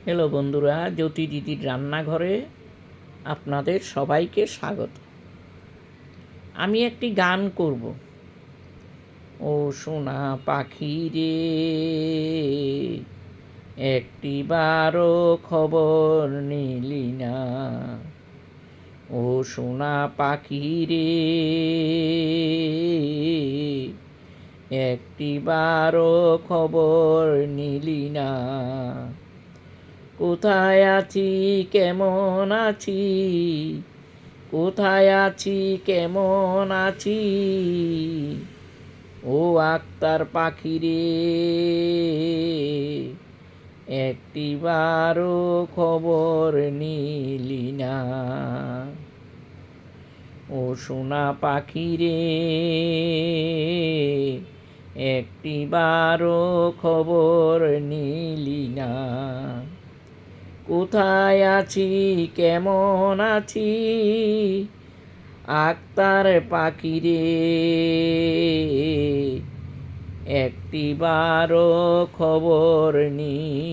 Hello বন্ধুরা, জ্যোতি দিদির রান্নাঘরে আপনাদের সবাইকে স্বাগত। আমি একটি গান করব। ও সোনা পাখি রে, একটিবারও খবর নিলি না। ও সোনা পাখি রে, একটিবারও খবর নিলি না। কোথায় আছি, কেমন আছি, কোথায় আছি, কেমন আছি, ও আক্তার পাখি রে, একটিবারও খবর নিলি না। ও সোনা পাখি রে, একটিবারও খবর নিলি না। কোথায় আছি, কেমন আছি, আক্তার পাখি রে, একটিবারও খবর নি।